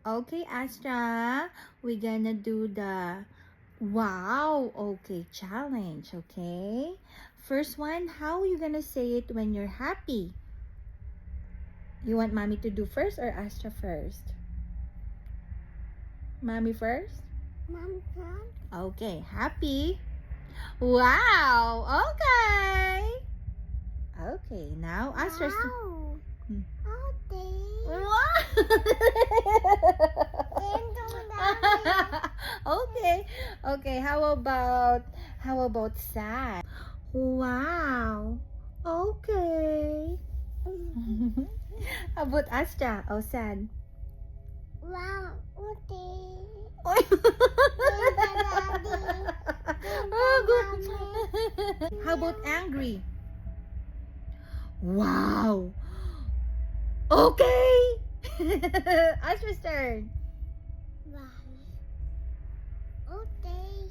Okay, Astra, we're gonna do the wow, okay, challenge, okay? First one, how are you gonna say it when you're happy? You want mommy to do first or Astra first? Mommy first? Mom, Mom. Okay, happy. Wow, okay. Okay, now Astra's. Wow. Hmm. Okay. Wow. Okay. Okay, how about sad? Wow. Okay. How about Astra? Oh, sad. Wow. Okay. Oh, good. How about angry? Wow. Okay. Astra's turn. Wow. Okay.